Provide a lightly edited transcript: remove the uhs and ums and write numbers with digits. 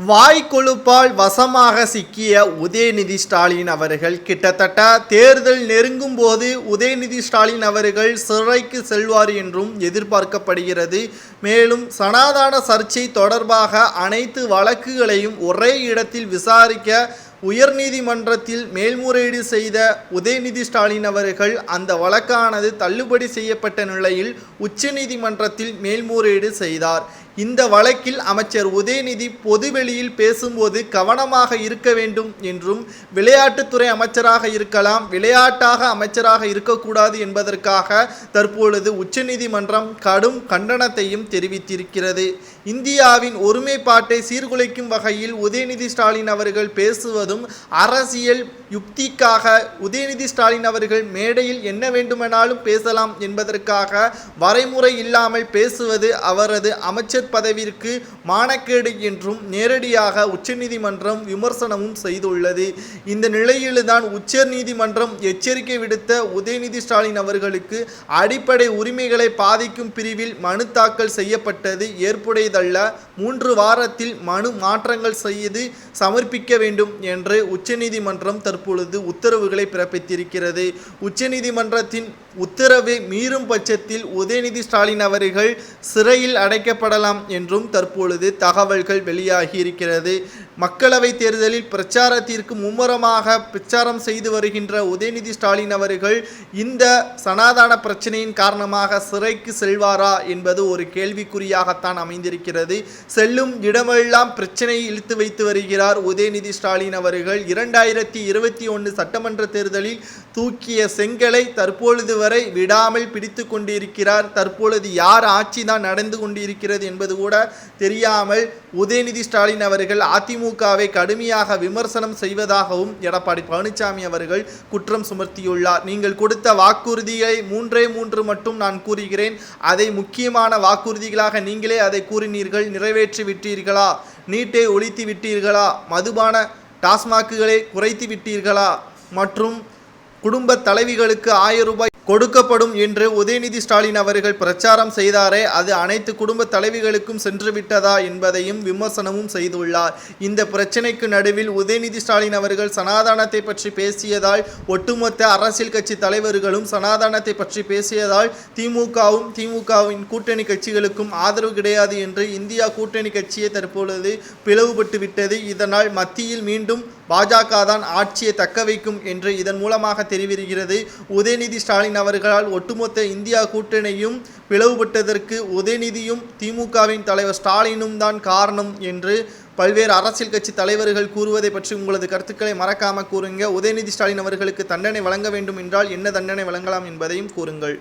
வாய்க்கொழுப்பால் வசமாக சிக்கிய உதயநிதி ஸ்டாலின் அவர்கள் கிட்டத்தட்ட தேர்தல் நெருங்கும் போது உதயநிதி ஸ்டாலின் அவர்கள் சிறைக்கு செல்வார் என்றும் எதிர்பார்க்கப்படுகிறது. மேலும் சனாதன சர்ச்சை தொடர்பாக அனைத்து வழக்குகளையும் ஒரே இடத்தில் விசாரிக்க உயர்நீதிமன்றத்தில் மேல்முறையீடு செய்த உதயநிதி ஸ்டாலின் அவர்கள் அந்த வழக்கானது தள்ளுபடி செய்யப்பட்ட நிலையில் உச்சநீதிமன்றத்தில் மேல்முறையீடு செய்தார். இந்த வழக்கில் அமைச்சர் உதயநிதி பொதுவெளியில் பேசும்போது கவனமாக இருக்க வேண்டும் என்றும், விளையாட்டுத்துறை அமைச்சராக இருக்கலாம், விளையாட்டாக அமைச்சராக இருக்கக்கூடாது என்பதற்காக தற்பொழுது உச்சநீதிமன்றம் கடும் கண்டனத்தையும் தெரிவித்திருக்கிறது. இந்தியாவின் ஒருமைப்பாட்டை சீர்குலைக்கும் வகையில் உதயநிதி ஸ்டாலின் அவர்கள் பேசுவதும் அரசியல் யுக்திக்காக உதயநிதி ஸ்டாலின் அவர்கள் மேடையில் என்ன வேண்டுமானாலும் பேசலாம் என்பதற்காக வரைமுறை இல்லாமல் பேசுவது அவரது அமைச்சர் பதவிக்கு மானக்கேடு என்றும் நேரடியாக உச்சநீதிமன்றம் விமர்சனமும் செய்துள்ளது. இந்த நிலையில்தான் உச்சநீதிமன்றம் எச்சரிக்கை விடுத்த உதயநிதி ஸ்டாலின் அவர்களுக்கு அடிப்படை உரிமைகளை பாதிக்கும் பிரிவில் மனு தாக்கல் செய்யப்பட்டது ஏற்புடையதல்ல, 3 வாரத்தில் மனு மாற்றங்கள் செய்து சமர்ப்பிக்க வேண்டும் என்று உச்சநீதிமன்றம் தற்பொழுது உத்தரவுகளை பிறப்பித்திருக்கிறது. உச்சநீதிமன்றத்தின் உத்தரவை மீறும் பட்சத்தில் உதயநிதி ஸ்டாலின் அவர்கள் சிறையில் அடைக்கப்படலாம் என்றும் தற்பொழுது தகவல்கள் வெளியாகி இருக்கிறது. மக்களவைத் தேர்தலில் பிரச்சாரத்திற்கு மும்முரமாக பிரச்சாரம் செய்து வருகின்ற உதயநிதி ஸ்டாலின் அவர்கள் இந்த சனாதன பிரச்சனையின் காரணமாக சிறைக்கு செல்வாரா என்பது ஒரு கேள்விக்குறியாகத்தான் அமைந்திருக்கிறது. செல்லும் இடமெல்லாம் பிரச்சனையை இழுத்து வைத்து வருகிறார் உதயநிதி ஸ்டாலின் அவர்கள். 2021 சட்டமன்ற தேர்தலில் தூக்கிய செங்கலை தற்பொழுது வரை விடாமல் பிடித்து கொண்டிருக்கிறார். தற்பொழுது யார் ஆட்சி தான் நடந்து கொண்டிருக்கிறது என்பது கூட தெரியாமல் உதயநிதி ஸ்டாலின் அவர்கள் அதிமுகவை கடுமையாக விமர்சனம் செய்வதாகவும் எடப்பாடி பழனிசாமி அவர்கள் குற்றம் சுமத்தியுள்ளார். நீங்கள் கொடுத்த வாக்குறுதியை 3 மட்டும் நான் கூறுகிறேன். அதை முக்கியமான வாக்குறுதிகளாக நீங்களே அதை கூறினீர்கள். நிறைவேற்றி விட்டீர்களா? நீட்டை ஒழித்து விட்டீர்களா? மதுபான டாஸ்மாக்குகளை குறைத்து விட்டீர்களா? மற்றும் குடும்ப தலைவிகளுக்கு 1000 ரூபாய் கொடுக்கப்படும் என்று உதயநிதி ஸ்டாலின் அவர்கள் பிரச்சாரம் செய்தாரே, அது அனைத்து குடும்ப தலைவிகளுக்கும் சென்று விட்டதா என்பதையும் விமர்சனமும் செய்துள்ளார். இந்த பிரச்சனைக்கு நடுவில் உதயநிதி ஸ்டாலின் அவர்கள் சனாதனத்தை பற்றி பேசியதால் ஒட்டுமொத்த அரசியல் கட்சி தலைவர்களும் சனாதனத்தை பற்றி பேசியதால் திமுகவின் கூட்டணி கட்சிகளுக்கும் ஆதரவு கிடையாது என்று இந்தியா கூட்டணி கட்சியை தற்பொழுது பிளவுபட்டு விட்டது. இதனால் மத்தியில் மீண்டும் பாஜக தான் ஆட்சியை தக்க வைக்கும் என்று இதன் மூலமாக தெரிவிக்கிறது. உதயநிதி ஸ்டாலின் அவர்களால் ஒட்டுமொத்த இந்தியா கூட்டணியும் பிளவுபட்டதற்கு உதயநிதியும் திமுகவின் தலைவர் ஸ்டாலினும் தான் காரணம் என்று பல்வேறு அரசியல் கட்சி தலைவர்கள் கூறுவதை பற்றி உங்களது கருத்துக்களை மறக்காமல் கூறுங்க. உதயநிதி ஸ்டாலின் அவர்களுக்கு தண்டனை வழங்க வேண்டும் என்றால் என்ன தண்டனை வழங்கலாம் என்பதையும் கூறுங்கள்.